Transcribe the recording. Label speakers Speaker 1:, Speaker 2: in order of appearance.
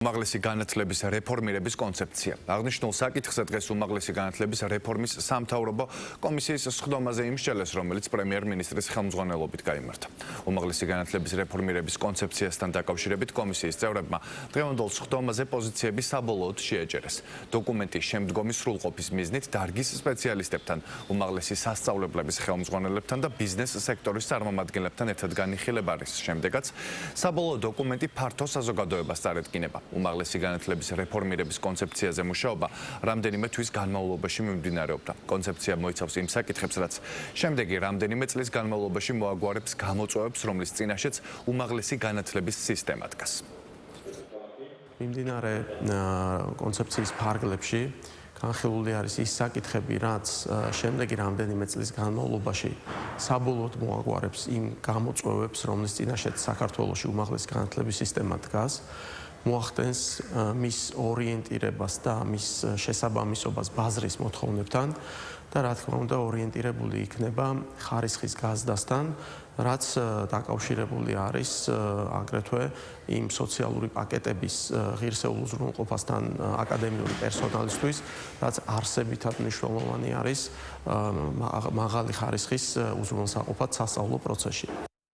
Speaker 1: უმაღლესი განათლების რეფორმირების კონცეფცია. აღნიშნულ საკითხზე დღეს უმაღლესი განათლების რეფორმის სამთავრობო კომისიის სხდომაზე იმსჯელეს, რომელიც პრემიერ-მინისტრის ხელმძღვანელობით გაიმართა. უმაღლესი განათლების რეფორმირების კონცეფციასთან დაკავშირებით კომისიის წევრებმა დღევანდელ სხდომაზე პოზიციები საბოლოოდ შეაჯერეს. დოკუმენტი შემდგომი სრულყოფის მიზნით დარგის სპეციალისტებთან, უმაღლესი სასწავლებლების ხელმძღვანელებთან და ბიზნეს სექტორის წარმომადგენლებთან ერთად განიხილება არის. შემდეგაც საბოლოო დოკუმენტი ფართო საზოგადოებას წარედგინება. უმაღლესი განათლების რეფორმირების კონცეფციაზე მუშაობა რამდენიმე თვის განმავლობაში მიმდინარეობდა. კონცეფცია მოიცავს იმ საკითხებს, რაც შემდეგი რამდენიმე წლის განმავლობაში მოაგვარებს გამოწვევებს, რომლის წინაშეც უმაღლესი განათლების სისტემა დგას.
Speaker 2: მიმდინარე კონცეფციის ფარგლებში განხილული არის ის საკითხები, რაც შემდეგი რამდენიმე წლის განმავლობაში საბოლოოდ მოაგვარებს იმ გამოწვევებს, რომლის წინაშეც საქართველოში უმაღლესი განათლების სისტემა დგას. მოახდენს მის ორიენტირებას და მის შესაბამისობას ბაზრის მოთხოვნებთან და რა თქმა უნდა ორიენტირებული იქნება ხარისხის გაზრდასთან, რაც დაკავშირებული არის აგრეთვე იმ სოციალური პაკეტების ღირსეულ უზრუნველყოფასთან აკადემიური პერსონალისთვის, რაც არსებითად მნიშვნელოვანი არის მაღალი ხარისხის უზრუნველსაყოფად სასწავლო პროცესში.